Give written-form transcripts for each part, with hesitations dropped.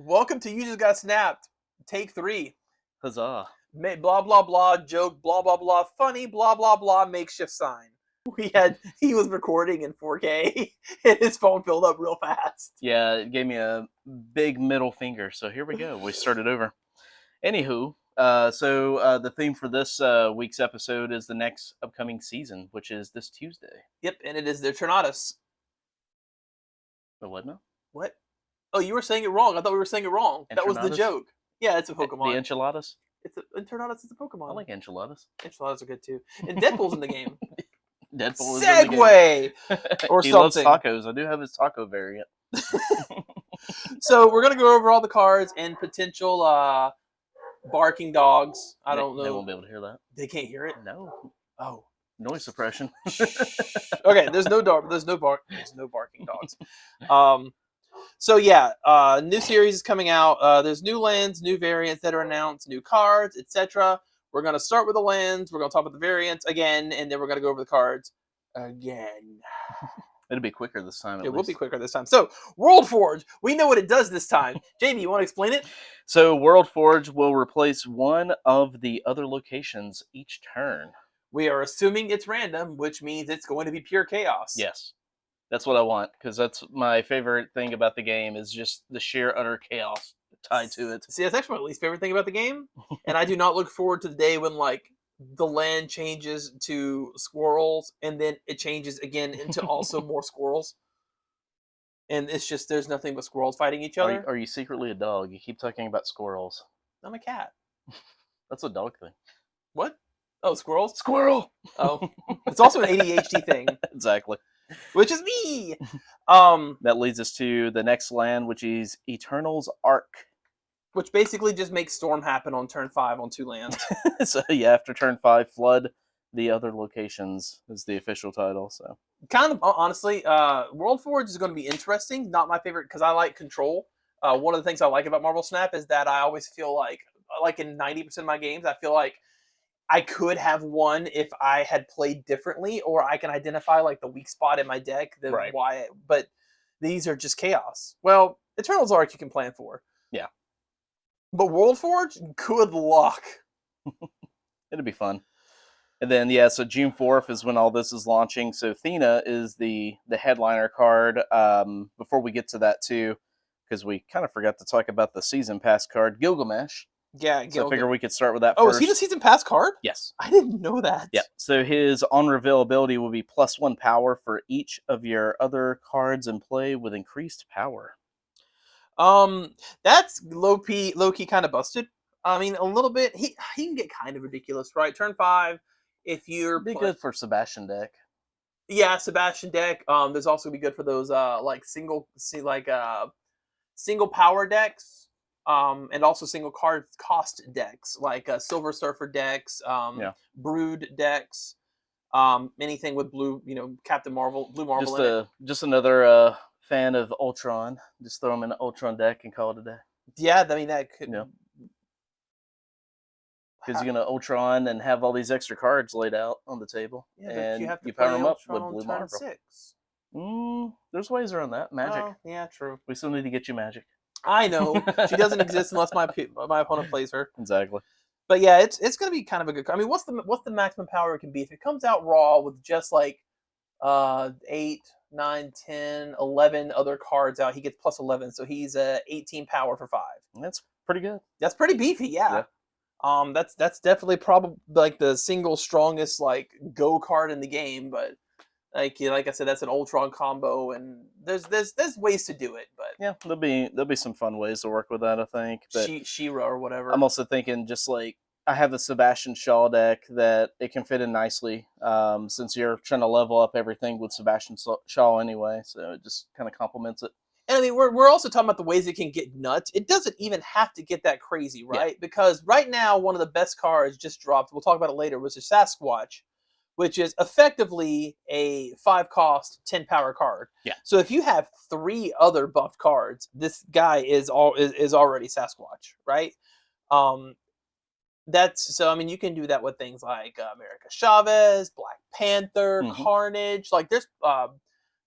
Welcome to You Just Got Snapped. Take 3. Huzzah. Blah, blah, blah, joke, blah, blah, blah, funny, blah, blah, blah, makeshift sign. He was recording in 4K and his phone filled up real fast. Yeah, it gave me a big middle finger. So here we go. We started over. Anywho, the theme for this week's episode is the next upcoming season, which is this Tuesday. Yep, and it is the Eternatus. The what now? What? Oh, you were saying it wrong. I thought we were saying it wrong. That was the Enchiladas? joke. Yeah, it's a Pokemon. The enchiladas? Eternatus is a Pokemon. I like enchiladas. Enchiladas are good too. And Deadpool's in the game. Deadpool is in the Segue! Or he something. loves tacos. I do have his taco variant. So we're going to go over all the cards and potential barking dogs. I don't know. They won't be able to hear that. They can't hear it? No. Oh. Noise suppression. Okay, there's no barking dogs. So yeah, new series is coming out. There's new lands, new variants that are announced, new cards, etc. We're gonna start with the lands. We're gonna talk about the variants again, and then we're gonna go over the cards again. It'll be quicker this time. It will be quicker this time. So, World Forge, we know what it does this time. Jamie, you want to explain it? So, World Forge will replace one of the other locations each turn. We are assuming it's random, which means it's going to be pure chaos. Yes. That's what I want, because that's my favorite thing about the game is just the sheer utter chaos tied to it. See, that's actually my least favorite thing about the game, and I do not look forward to the day when, like, the land changes to squirrels, and then it changes again into also more squirrels. And it's just, there's nothing but squirrels fighting each other. Are you secretly a dog? You keep talking about squirrels. I'm a cat. That's a dog thing. What? Oh, squirrels? Squirrel! Oh. It's also an ADHD thing. Exactly. Which is me! That leads us to the next land, which is Eternal's Arc. Which basically just makes Storm happen on turn 5 on 2 lands. So yeah, after turn 5, flood the other locations is the official title. So kind of, honestly, World Forge is going to be interesting. Not my favorite, because I like control. One of the things I like about Marvel Snap is that I always feel like in 90% of my games, I feel like I could have won if I had played differently, or I can identify like the weak spot in my deck. But these are just chaos. Well, Eternal's Arc you can plan for. Yeah. But World Forge, good luck. It'll be fun. And then, yeah, so June 4th is when all this is launching. So Thena is the headliner card. Before we get to that, too, because we kind of forgot to talk about the Season Pass card, Gilgamesh. Yeah, so I figure we could start with that first. first. Is he the Season Pass card? Yes. I didn't know that. Yeah, so his on-reveal ability will be +1 power for each of your other cards in play with increased power. That's low-key kind of busted. I mean, a little bit. He can get kind of ridiculous, right? Turn 5, if you're... Be good for Sebastian deck. Yeah, Sebastian deck. There's also be good for those, single power decks. And also single card cost decks, like Silver Surfer decks, Brood decks, anything with blue, Captain Marvel, Blue Marvel in it. Just another fan of Ultron. Just throw him in an Ultron deck and call it a day. Yeah, I mean, that could... Because you're going to Ultron and have all these extra cards laid out on the table. Yeah, and you have to power them up Ultron with Blue turn Marvel. 6. There's ways around that. Magic. Oh, yeah, true. We still need to get you Magic. I know. She doesn't exist unless my opponent plays her. Exactly. But yeah, it's going to be kind of a good... I mean, what's the maximum power it can be? If it comes out raw with just like 8, 9, 10, 11 other cards out, he gets +11. So he's 18 power for 5. That's pretty good. That's pretty beefy, yeah. That's definitely probably like the single strongest like go card in the game, but like I said, that's an Ultron combo, and there's ways to do it, but yeah, there'll be some fun ways to work with that, I think. But She-Ra or whatever. I'm also thinking just like I have a Sebastian Shaw deck that it can fit in nicely, since you're trying to level up everything with Sebastian Shaw anyway, so it just kind of complements it. And I mean, we're also talking about the ways it can get nuts. It doesn't even have to get that crazy, right? Yeah. Because right now, one of the best cards just dropped, we'll talk about it later, was a Sasquatch, which is effectively a 5-cost, 10-power card. Yeah. So if you have 3 other buffed cards, this guy is already Sasquatch, right? So I mean, you can do that with things like America Chavez, Black Panther, Carnage. Like there's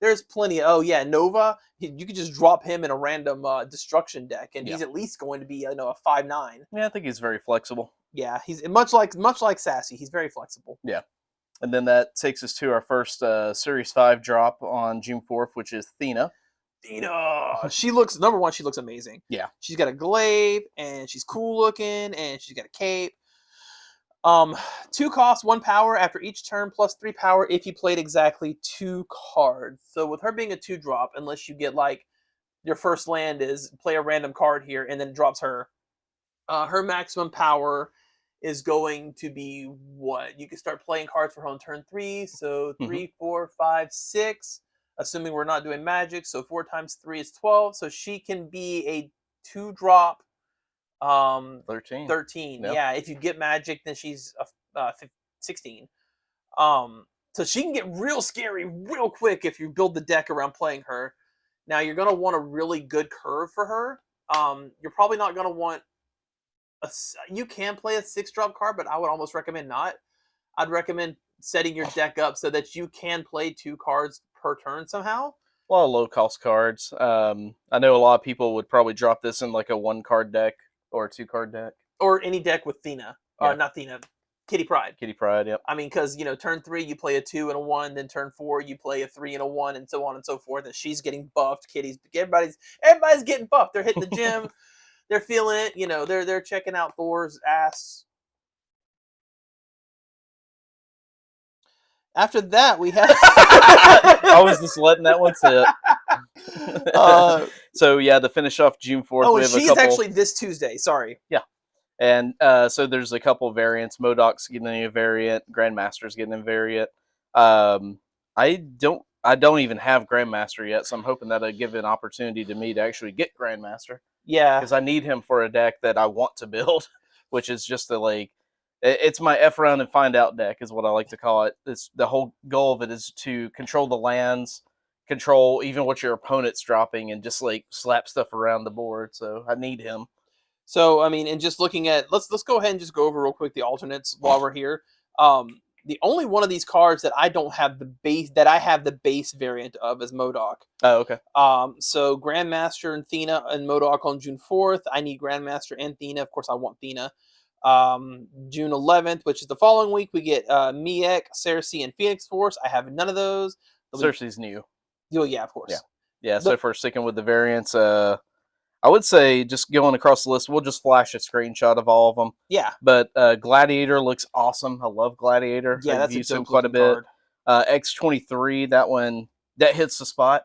There's plenty. Oh yeah, Nova. You could just drop him in a random destruction deck, and Yeah. he's at least going to be a 5/9. Yeah, I think he's very flexible. Yeah, he's much like Sassy. He's very flexible. Yeah. And then that takes us to our first Series 5 drop on June 4th, which is Thena. Thena. She looks number one. She looks amazing. Yeah. She's got a glaive, and she's cool looking, and she's got a cape. 2 cost, 1 power after each turn, plus 3 power if you played exactly 2 cards. So with her being a 2-drop, unless you get like your first land is play a random card here and then it drops her, her maximum power is going to be what? You can start playing cards for her on turn 3. So Mm-hmm. 3, 4, 5, 6. Assuming we're not doing magic, so 4 times 3 is 12. So she can be a 2-drop. 13. Yep. Yeah, if you get magic, then she's 16. So she can get real scary real quick if you build the deck around playing her. Now you're gonna want a really good curve for her. You're probably not gonna want you can play a 6-drop card, but I would almost recommend not. I'd recommend setting your deck up so that you can play 2 cards per turn somehow. A lot of low cost cards. I know a lot of people would probably drop this in like a 1-card deck or a 2-card deck. Or any deck with Thena. Yeah. Not Thena. Kitty Pryde. Kitty Pryde, yep. I mean, because, turn 3, you play a 2 and a 1, then turn 4, you play a 3 and a 1, and so on and so forth, and she's getting buffed. Everybody's getting buffed. They're hitting the gym. They're feeling it. They're checking out Thor's ass. After that, we have... I was just letting that one sit. So, yeah, to finish off June 4th, oh, we and have she's actually this Tuesday. Sorry. Yeah. And so there's a couple variants. MODOK's getting a variant. Grandmaster's getting a variant. I don't even have Grandmaster yet, so I'm hoping that'll give an opportunity to me to actually get Grandmaster. Yeah. Because I need him for a deck that I want to build, which is just it's my F around and find out deck is what I like to call it. It's the whole goal of it is to control the lands, control even what your opponent's dropping, and just slap stuff around the board. So I need him. So I mean, and just looking at let's go ahead and just go over real quick the alternates while we're here. The only one of these cards that I don't have I have the base variant of is MODOK. Oh, okay. So Grandmaster and Thena and MODOK on June 4th. I need Grandmaster and Thena. Of course, I want Thena. June 11th, which is the following week, we get Miek, Sersi, and Phoenix Force. I have none of those. Sersi's new. Oh, yeah, of course. Yeah. So if we're sticking with the variants, I would say just going across the list, we'll just flash a screenshot of all of them. Yeah. But Gladiator looks awesome. I love Gladiator. Yeah, I've that's used a him quite a bit. X23, that one, that hits the spot.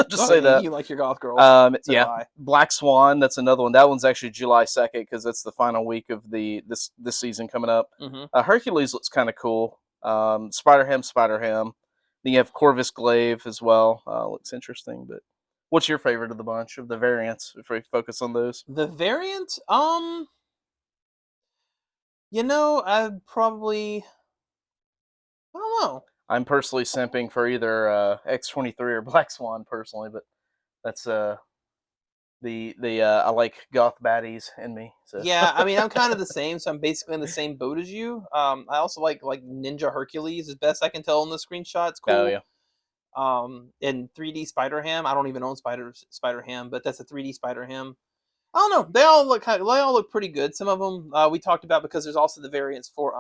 Just say that. You like your goth girls. Yeah. Black Swan, that's another one. That one's actually July 2nd because that's the final week of this season coming up. Mm-hmm. Hercules looks kind of cool. Spider-Ham. Then you have Corvus Glaive as well. Looks interesting, but what's your favorite of the bunch of the variants? If we focus on those, the variant, I'd probably, I don't know. I'm personally simping for either X23 or Black Swan personally, but that's I like goth baddies in me. So. Yeah, I mean I'm kind of the same, so I'm basically in the same boat as you. I also like Ninja Hercules, as best I can tell in the screenshot. It's cool. Oh yeah. And 3D Spider Ham. I don't even own Spider Ham, but that's a 3D Spider Ham. I don't know. They all look pretty good. Some of them we talked about because there's also the variants for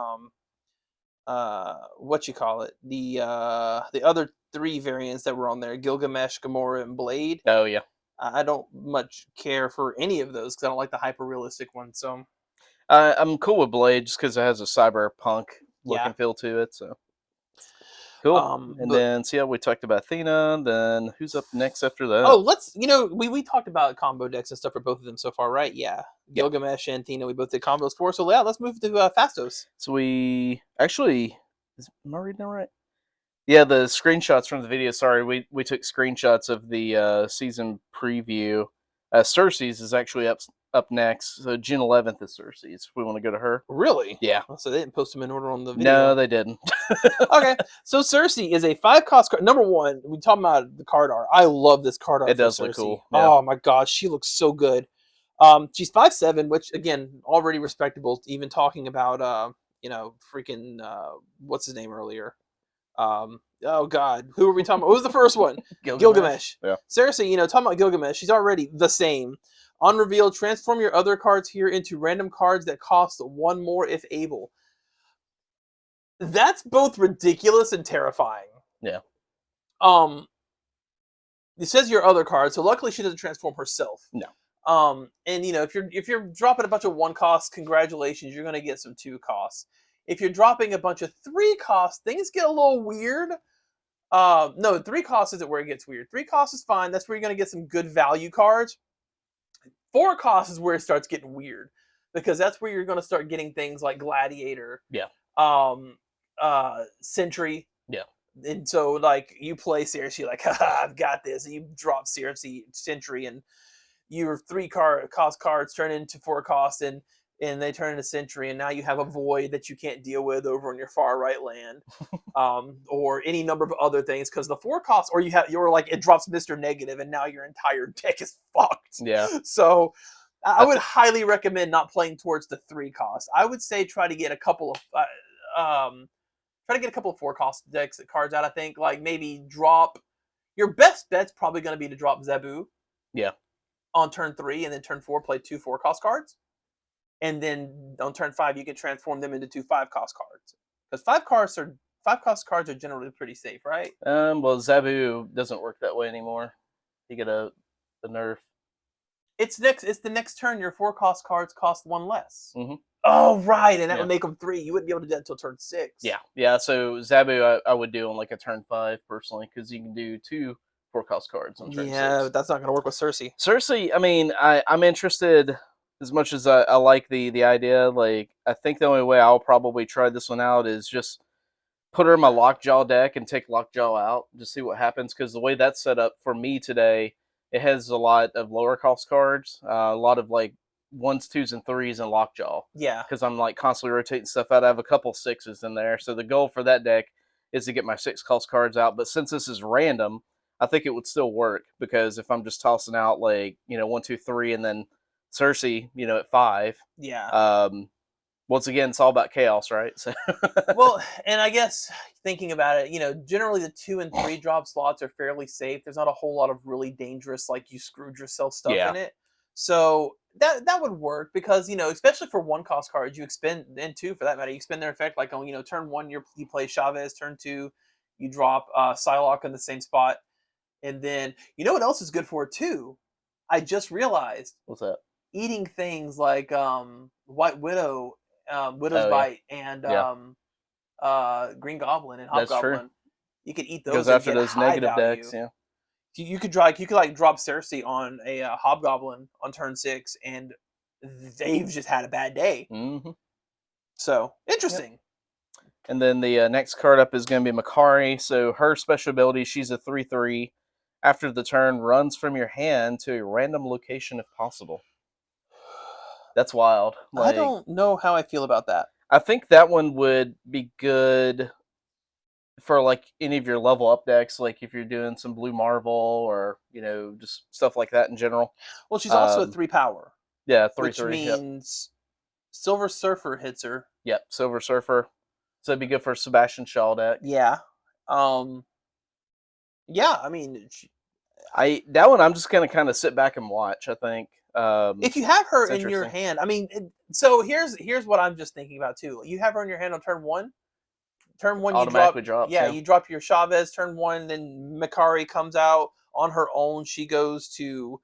the other 3 variants that were on there: Gilgamesh, Gamora, and Blade. Oh yeah. I don't much care for any of those because I don't like the hyper realistic one. So I'm cool with Blade just because it has a cyberpunk looking feel to it. So. Cool. Then see how we talked about Thena. Then who's up next after that? Oh, we talked about combo decks and stuff for both of them so far, right? Yeah. Gilgamesh and Thena, we both did combos for. So yeah, let's move to Phastos. So we actually, am I reading that right? Yeah, the screenshots from the video. Sorry, we took screenshots of the season preview. Sersi's is actually up next. So June 11th is Sersi's. If we want to go to her. Really? Yeah. So they didn't post them in order on the video. No, they didn't. Okay. So Sersi is a 5-cost card. Number one, we talking about the card art. I love this card art. It does look cool. Yeah. Oh my gosh, she looks so good. She's 5'7", which again, already respectable. Even talking about freaking what's his name earlier? Oh God, who were we talking about? What was the first one? Gilgamesh. Yeah. Seriously, talking about Gilgamesh, she's already the same. Unrevealed, transform your other cards here into random cards that cost one more if able. That's both ridiculous and terrifying. Yeah. Um, it says your other cards, so luckily she doesn't transform herself. No. And if you're dropping a bunch of 1 costs, congratulations, you're gonna get some 2 costs. If you're dropping a bunch of 3 costs, things get a little weird. No, 3 costs isn't where it gets weird. 3 costs is fine. That's where you're gonna get some good value cards. 4 costs is where it starts getting weird because that's where you're gonna start getting things like Gladiator. Yeah. Sentry. Yeah. And so like you play Sersi, like, haha, I've got this, and you drop Sersi Sentry, and your 3 cost cards turn into 4 costs, and they turn into Sentry, and now you have a void that you can't deal with over on your far right land, or any number of other things because the 4 costs, or you're like it drops Mr. Negative, and now your entire deck is fucked. Yeah. So I would highly recommend not playing towards the 3 costs. I would say try to get a couple of 4 cost decks cards out. I think like maybe drop your best bet's probably going to be to drop Zebu. Yeah. On turn 3, and then turn 4 play 2 4-cost cards, and then on turn 5 you can transform them into 2 5-cost cards because 5-cost cards are generally pretty safe, right? Well, Zebu doesn't work that way anymore. You get a nerf. It's the next turn. Your 4-cost cards cost 1 less. Mm-hmm. Oh right, and that would make them 3. You wouldn't be able to do that until turn 6. Yeah. So Zebu, I would do on like a turn 5 personally because you can do 2 4-cost cards on turn 6. Yeah, but that's not going to work with Sersi. Sersi, I mean, I'm interested as much as I like the idea. Like, I think the only way I'll probably try this one out is just put her in my Lockjaw deck and take Lockjaw out, just see what happens. Because the way that's set up for me today, it has a lot of lower cost cards, a lot of like 1s, 2s, and 3s in Lockjaw. Yeah. Because I'm like constantly rotating stuff out. I have a couple 6s in there. So the goal for that deck is to get my 6 cost cards out. But since this is random, I think it would still work because if I'm just tossing out like 1, 2, 3, and then Sersi at 5. Yeah. Once again, it's all about chaos, right? So well, and I guess thinking about it, generally the 2 and 3 drop slots are fairly safe. There's not a whole lot of really dangerous, like you screwed yourself stuff in it. So that would work because especially for 1-cost cards, you expend, and 2 for that matter, you expend their effect like on turn 1 you play Chavez, turn 2 you drop Psylocke in the same spot, and then what else is good for it too? I just realized. What's that? Eating things like White Widow. Widow's Bite and Green Goblin and Hobgoblin. That's true. You could eat those. Goes after those negative value decks. Yeah. You could drop Sersi on a Hobgoblin on turn 6, and they've just had a bad day. Mm-hmm. So interesting. Yep. And then the next card up is going to be Makkari. So her special ability, she's a 3/3. After the turn, runs from your hand to a random location if possible. That's wild. I don't know how I feel about that. I think that one would be good for like any of your level up decks, like if you're doing some Blue Marvel or just stuff like that in general. Well, she's also a 3 power. Yeah, 3/3. Which means Silver Surfer hits her. Yep, Silver Surfer. So it'd be good for a Sebastian Shaw deck. Yeah. Yeah, I mean, that one I'm just gonna kind of sit back and watch. I think. If you have her in your hand, I mean, so here's what I'm just thinking about too. You have her in your hand on turn 1. Turn 1, automatically drops. Yeah, you drop your Chavez. Turn 1, then Makkari comes out on her own. She goes to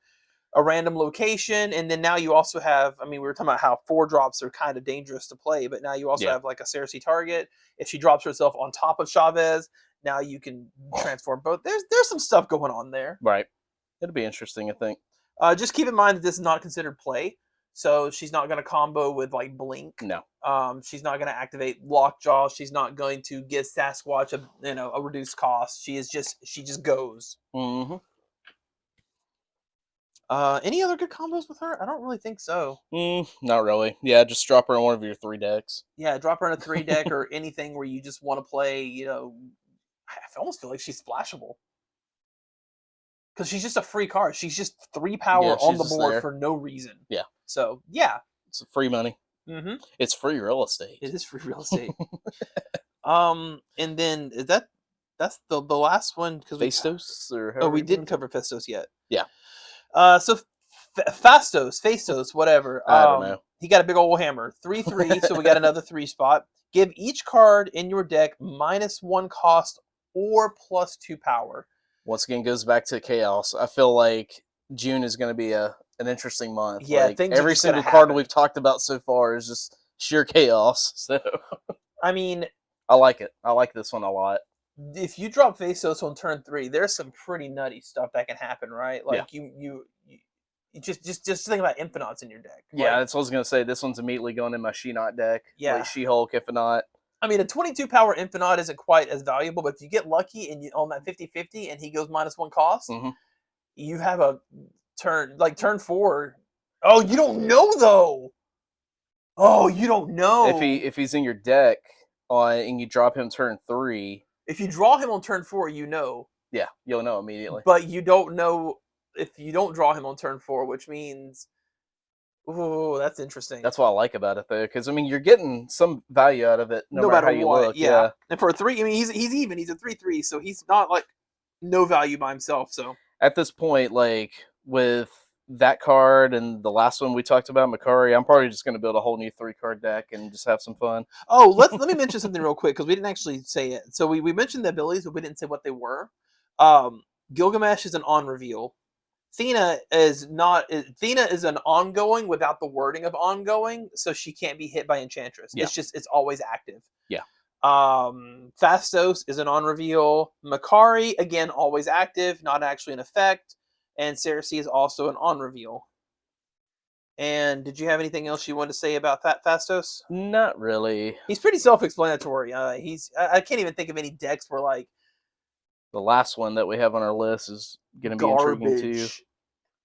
a random location, and then now you also have. I mean, we were talking about how 4 drops are kind of dangerous to play, but now you also have like a Sersi target. If she drops herself on top of Chavez, now you can transform both. There's some stuff going on there. Right. It'll be interesting, I think. Just keep in mind that this is not considered play, so she's not going to combo with like Blink. No. She's not going to activate Lockjaw. She's not going to get Sasquatch a reduced cost. She just goes. Mm-hmm. Any other good combos with her? I don't really think so. Not really. Yeah, just drop her in one of your 3 decks. Yeah, drop her in a 3 deck or anything where you just want to play. I almost feel like she's splashable. Because she's just a free card. She's just 3 power on the board for no reason. Yeah. So, yeah. It's free money. Mm-hmm. It's free real estate. It is free real estate. And then, is that That's the last one because Phastos or we however you didn't pronounce cover Phastos yet. Yeah. So Phastos, whatever. I don't know. He got a big old hammer. 3/3, so we got another 3 spot. Give each card in your deck -1 cost or +2 power. Once again, goes back to chaos. I feel like June is going to be an interesting month. Yeah, like things are every just gonna single card happen. we've talked about so far is just sheer chaos. So I mean, I like it. I like this one a lot. if you drop Phastos on turn 3, there's some pretty nutty stuff that can happen, right? Like you just think about Infinauts in your deck. Yeah, Like, that's what I was going to say. This one's immediately going in my She-Not deck. Yeah. Like She-Hulk, Infinite. I mean, a 22 power Infinite isn't quite as valuable, but if you get lucky and you on that 50/50 and he goes -1 cost, you have a turn turn 4. Oh, you don't know though. Oh, you don't know. If he's in your deck and you drop him turn 3, If you draw him on turn 4, you know. yeah, you'll know immediately. But you don't know if you don't draw him on turn 4, which means, ooh, that's interesting. That's what I like about it, though, because I mean, you're getting some value out of it, no matter how you what. look. Yeah. And for a 3, I mean, he's even. He's a 3/3, so he's not like no value by himself. So at this point, like with that card and the last one we talked about, Makkari, I'm probably just going to build a whole new 3-card deck and just have some fun. Oh, let me mention something real quick because we didn't actually say it. So we mentioned the abilities, but we didn't say what they were. Gilgamesh is an on reveal. Thena is not. Thena is an ongoing without the wording of ongoing, so she can't be hit by Enchantress. Yeah. It's always active. Yeah. Phastos is an on reveal. Makkari, again, always active, not actually an effect. And Sersi is also an on reveal. And did you have anything else you wanted to say about Phastos? Not really. He's pretty self-explanatory. I can't even think of any decks where like the last one that we have on our list is going to be intriguing too.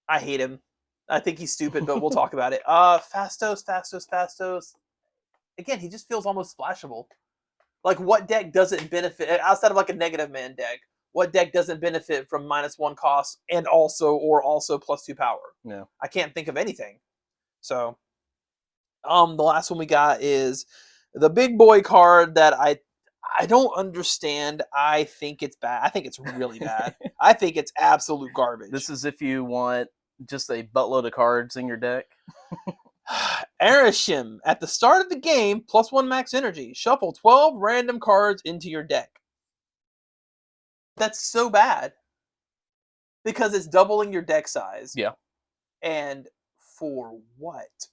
I hate him. I think he's stupid, but we'll talk about it. Phastos. Again, he just feels almost splashable. Like, what deck doesn't benefit outside of like a negative man deck? What deck doesn't benefit from -1 cost and also +2 power? Yeah, I can't think of anything. So, the last one we got is the big boy card that I don't understand. I think it's bad. I think it's really bad. I think it's absolute garbage. This is if you want just a buttload of cards in your deck. Arisham, at the start of the game, +1 max energy. Shuffle 12 random cards into your deck. That's so bad. Because it's doubling your deck size. Yeah. And for what?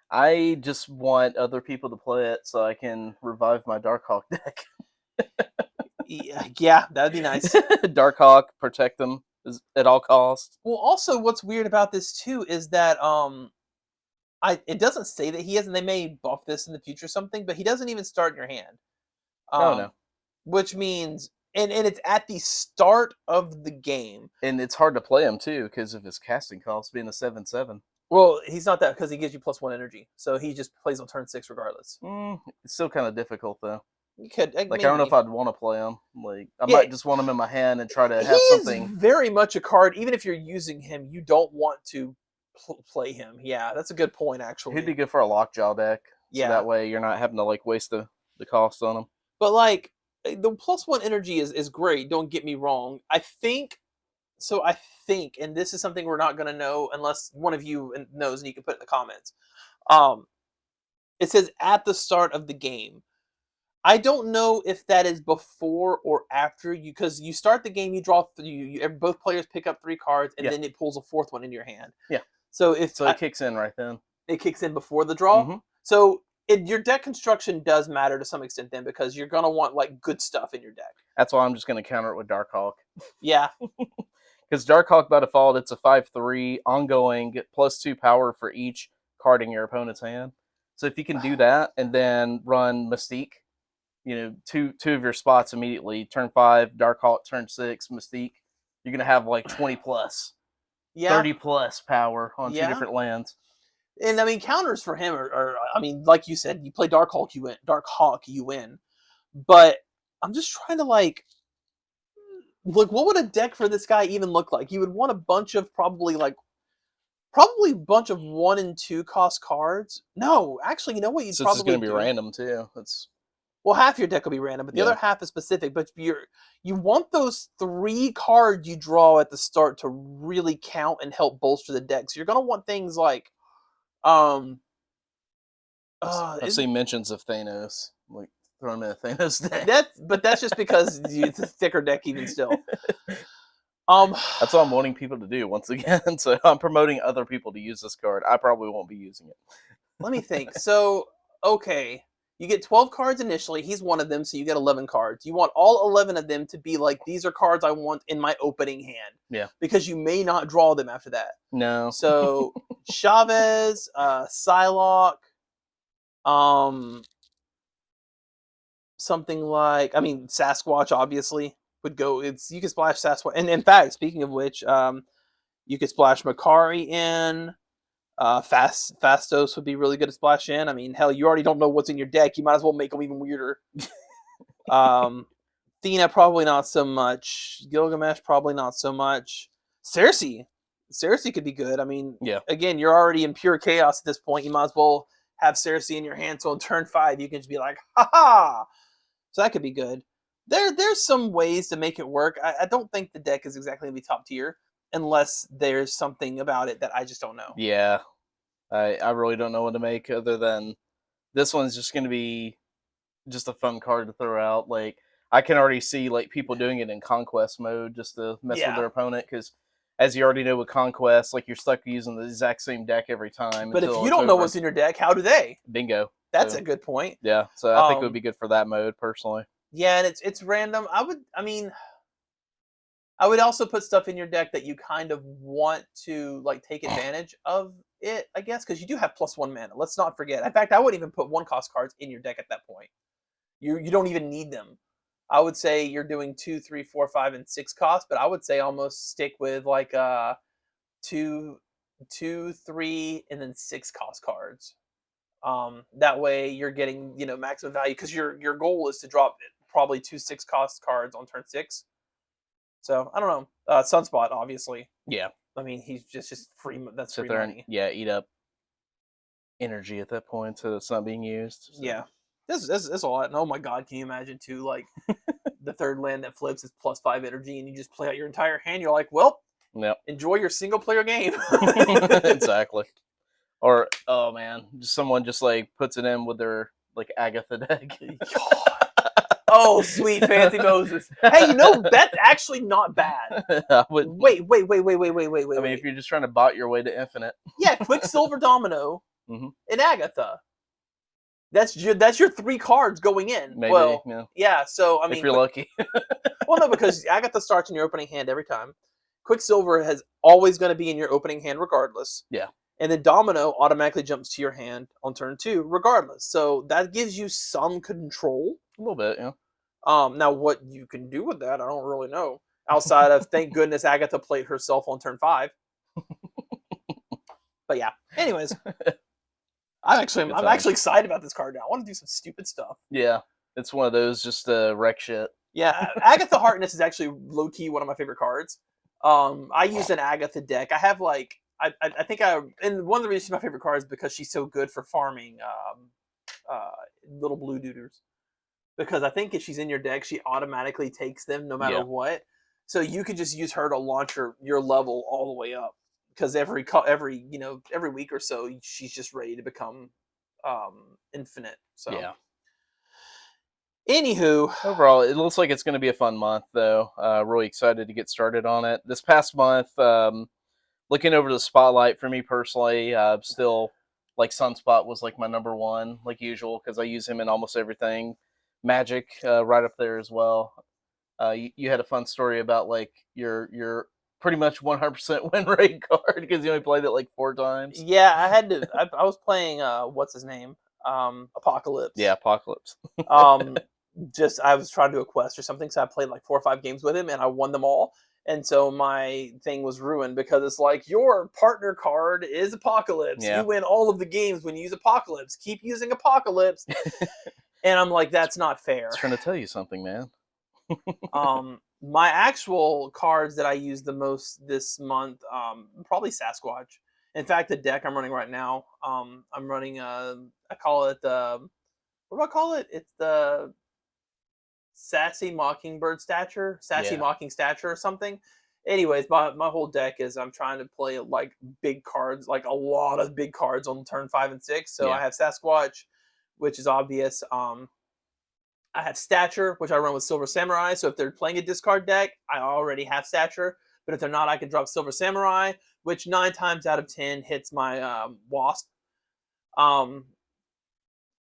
I just want other people to play it so I can revive my Darkhawk deck. Yeah, that'd be nice. Darkhawk, protect them at all costs. Well, also, what's weird about this too is that it doesn't say that he has, and they may buff this in the future or something, but he doesn't even start in your hand. No. Which means, and it's at the start of the game. And it's hard to play him too because of his casting cost being a 7/7. Well, he's not that because he gives you +1 energy, so he just plays on turn 6 regardless. It's still kind of difficult though. You could I don't know if I'd want to play him. Like I might just want him in my hand and try to have something. Very much a card. Even if you're using him, you don't want to play him. Yeah, that's a good point. Actually, he'd be good for a lockjaw deck. So that way you're not having to like waste the cost on him. But like the +1 energy is great. Don't get me wrong. I think, and this is something we're not going to know unless one of you knows, and you can put it in the comments. It says at the start of the game. I don't know if that is before or after you, because you start the game, you draw, both players pick up 3 cards, and then it pulls a 4th one into your hand. Yeah. So it kicks in right then. It kicks in before the draw. Mm-hmm. So your deck construction does matter to some extent then, because you're gonna want like good stuff in your deck. That's why I'm just gonna counter it with Darkhawk. Yeah. Because Darkhawk by default, it's a 5/3 ongoing, get +2 power for each card in your opponent's hand. So if you can do that and then run Mystique. Two of your spots immediately. Turn 5, Darkhawk. Turn 6, Mystique. You're gonna have like 20+, 30+ power on 2 different lands. And I mean, counters for him are I mean, like you said, you play Darkhawk, you win. But I'm just trying to look. What would a deck for this guy even look like? You would want a bunch of probably a bunch of 1 and 2 cost cards. No, actually, you know what? It's going to be random too. Well, half your deck will be random, but the other half is specific. But you want those 3 cards you draw at the start to really count and help bolster the deck. So you're gonna want things like, I've seen mentions of Thanos, like throw him in a Thanos deck. that's just because it's a thicker deck even still. That's what I'm wanting people to do once again. So I'm promoting other people to use this card. I probably won't be using it. Let me think. So, okay, you get 12 cards initially. He's one of them, so you get 11 cards. You want all 11 of them to be like, these are cards I want in my opening hand. Yeah. Because you may not draw them after that. No. So, Chavez, Psylocke, something like, I mean, Sasquatch obviously would go. You can splash Sasquatch, and in fact, speaking of which, you could splash Makkari in. Phastos would be really good to splash in. I mean, hell, you already don't know what's in your deck. You might as well make them even weirder. Thena probably not so much. Gilgamesh probably not so much. Sersi could be good. I mean, again, you're already in pure chaos at this point. You might as well have Sersi in your hand. So on turn 5, you can just be like, ha ha. So that could be good. There's some ways to make it work. I don't think the deck is exactly going to be top tier unless there's something about it that I just don't know. Yeah. I really don't know what to make other than this one's just going to be just a fun card to throw out. Like, I can already see like people doing it in Conquest mode just to mess with their opponent because, as you already know with Conquest, like you're stuck using the exact same deck every time. But if you don't know what's in your deck, how do they? Bingo. That's a good point. Yeah, so I think it would be good for that mode personally. Yeah, and it's random. I would also put stuff in your deck that you kind of want to like take advantage of it, I guess, because you do have +1 mana. Let's not forget. In fact, I wouldn't even put 1-cost cards in your deck at that point. You don't even need them. I would say you're doing 2, 3, 4, 5, and 6 cost, but I would say almost stick with like 2, 3, and then 6 cost cards. That way you're getting maximum value because your goal is to drop probably 2 6-cost cards on turn 6. So I don't know. Sunspot, obviously. Yeah. I mean, he's just free. That's Sit free there money. And, eat up energy at that point, so it's not being used. So. Yeah, this a lot. And oh my god, can you imagine too? Like the third land that flips is +5 energy, and you just play out your entire hand. You're like, well, enjoy your single player game. Exactly. Or oh man, someone just like puts it in with their like Agatha deck. Oh, sweet fancy Moses. Hey, that's actually not bad. Wait. I mean, if you're just trying to bot your way to infinite. Yeah, Quicksilver Domino and Agatha. That's your 3 cards going in. Maybe, well, yeah. So I mean, if you're lucky. Well, no, because Agatha starts in your opening hand every time. Quicksilver is always going to be in your opening hand regardless. Yeah. And then Domino automatically jumps to your hand on turn 2 regardless. So that gives you some control. A little bit, yeah. Now, what you can do with that, I don't really know. Outside of, thank goodness Agatha played herself on turn 5. But yeah. Anyways, I'm actually excited about this card now. I want to do some stupid stuff. Yeah, it's one of those just wreck shit. Yeah, Agatha Harkness is actually low key one of my favorite cards. I use an Agatha deck. I have like I think and one of the reasons she's my favorite card is because she's so good for farming little blue duders. Because I think if she's in your deck, she automatically takes them no matter what. So you could just use her to launch your level all the way up. Because every week or so, she's just ready to become infinite. So yeah. Anywho, overall, it looks like it's going to be a fun month, though. Really excited to get started on it. This past month, looking over the spotlight for me personally, still like Sunspot was like my number 1, like usual, because I use him in almost everything. Magic, right up there as well. You had a fun story about like your pretty much 100% win rate card because you only played it like 4 times. Yeah, I had to. I was playing what's his name, Apocalypse. Yeah, Apocalypse. I was trying to do a quest or something, so I played like 4 or 5 games with him, and I won them all. And so my thing was ruined because it's like, your partner card is Apocalypse. Yeah. You win all of the games when you use Apocalypse. Keep using Apocalypse. And I'm like, that's not fair. I was trying to tell you something, man. My actual cards that I use the most this month, probably Sasquatch. In fact, the deck I'm running right now, I'm running I call it what do I call it? It's the Sassy Mockingbird stature, Sassy Yeah. Mocking stature or something. Anyways, my whole deck is I'm trying to play like big cards, like a lot of big cards on turn 5 and 6. So Yeah. I have Sasquatch, which is obvious. I have Stature, which I run with Silver Samurai. So if they're playing a discard deck, I already have Stature. But if they're not, I can drop Silver Samurai, which 9 times out of 10 hits my Wasp. Um,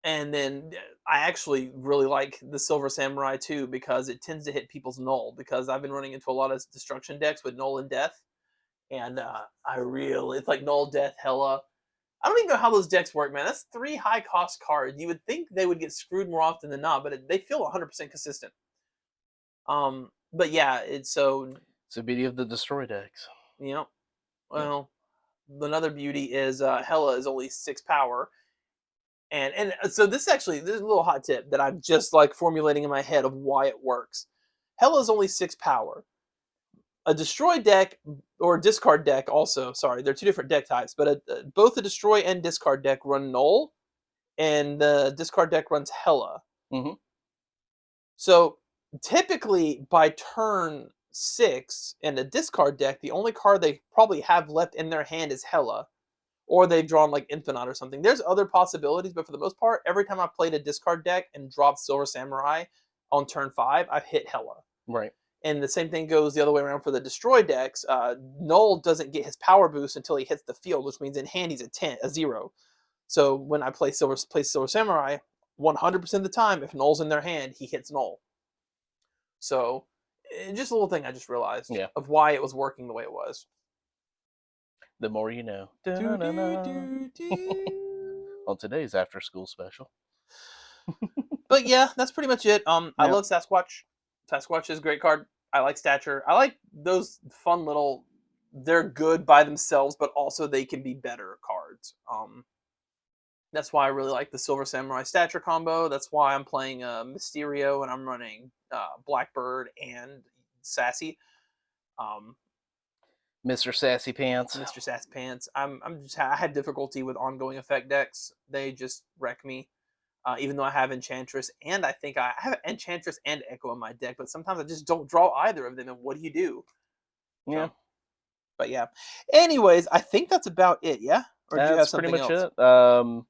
and then I actually really like the Silver Samurai too because it tends to hit people's Null. Because I've been running into a lot of destruction decks with Null and Death, and it's like Null, Death, Hella. I don't even know how those decks work, man. That's 3 high cost cards. You would think they would get screwed more often than not, but they feel 100% consistent. But yeah, it's It's the beauty of the destroy decks. you know, well, another beauty is Hella is only 6 power, and so this is a little hot tip that I'm just like formulating in my head of why it works. Hella is only 6 power. A destroy deck or a discard deck also. Sorry, they're 2 different deck types, but both the destroy and discard deck run Null, and the discard deck runs Hella. Mm-hmm. So typically by turn 6 in a discard deck, the only card they probably have left in their hand is Hella, or they've drawn like Infinite or something. There's other possibilities, but for the most part, every time I've played a discard deck and dropped Silver Samurai on turn 5, I've hit Hella. Right. And the same thing goes the other way around for the destroy decks. Null doesn't get his power boost until he hits the field, which means in hand he's a 0. So when I play Silver Samurai, 100% of the time, if Null's in their hand, he hits Null. So just a little thing I just realized of why it was working the way it was. The more you know. On today's after school special. But yeah, that's pretty much it. I love Sasquatch. Sasquatch is a great card. I like Stature. I like those fun little. They're good by themselves, but also they can be better cards. That's why I really like the Silver Samurai Stature combo. That's why I'm playing Mysterio and I'm running Blackbird and Sassy. Mr. Sassy Pants. Mr. Sassy Pants. I had difficulty with ongoing effect decks. They just wreck me. Even though I have Enchantress, and I think I have Enchantress and Echo in my deck, but sometimes I just don't draw either of them, and what do you do? Yeah. So, but yeah. Anyways, I think that's about it, yeah? Or do you have something pretty much else? it.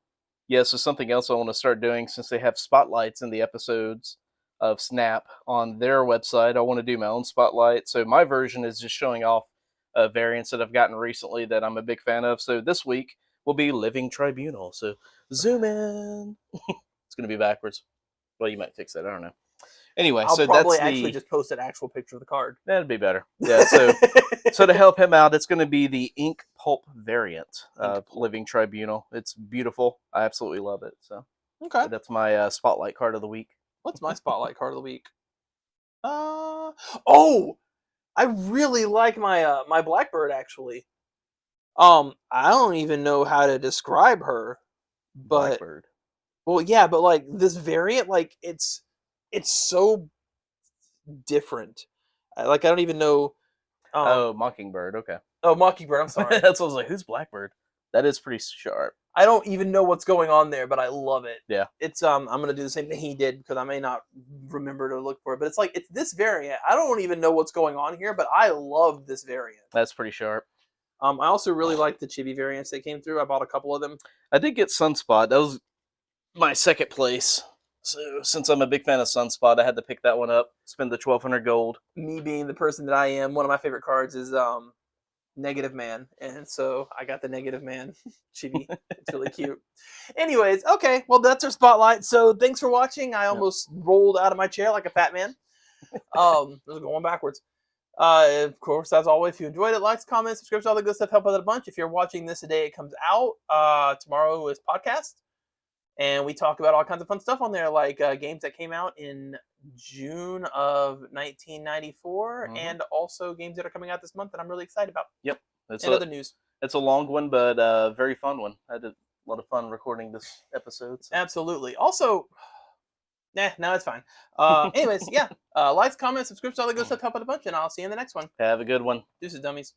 Yeah, so something else I want to start doing, since they have spotlights in the episodes of Snap on their website, I want to do my own spotlight. So my version is just showing off variants that I've gotten recently that I'm a big fan of. So this week will be Living Tribunal. So zoom in. It's going to be backwards. Well, you might fix that. I don't know. Anyway, I'll so probably that's actually just post an actual picture of the card. That'd be better. Yeah, so to help him out, it's going to be the ink pulp variant of Living Tribunal. It's beautiful. I absolutely love it. So okay, that's my spotlight card of the week. What's my spotlight card of the week? Oh, I really like my my Blackbird actually. I don't even know how to describe her, but Blackbird. well, yeah, but like this variant, like it's so different. Like I don't even know. Oh, Mockingbird. Okay. Oh, Mockingbird. I'm sorry. That's what I was like. Who's Blackbird? That is pretty sharp. I don't even know what's going on there, but I love it. Yeah. It's I'm gonna do the same thing he did because I may not remember to look for it, but it's like it's this variant. I don't even know what's going on here, but I love this variant. That's pretty sharp. I also really like the chibi variants that came through. I bought a couple of them. I did get Sunspot. That was my second place. So since I'm a big fan of Sunspot, I had to pick that one up. Spend the 1,200 gold. Me being the person that I am, one of my favorite cards is Negative Man, and so I got the Negative Man chibi. It's really cute. Anyways, okay, well that's our spotlight. So thanks for watching. I almost rolled out of my chair like a fat man. Just going backwards. Of course, as always, if you enjoyed it, likes, comments, subscriptions, all the good stuff help out a bunch. If you're watching this the day it comes out, tomorrow is podcast. And we talk about all kinds of fun stuff on there, like games that came out in June of 1994, and also games that are coming out this month that I'm really excited about. Yep. And other news. It's a long one, but very fun one. I had a lot of fun recording this episode. So. Absolutely. Also, no, it's fine. Anyways, yeah. Likes, comments, subscriptions, all the good stuff help out a bunch, and I'll see you in the next one. Have a good one. Deuces, dummies.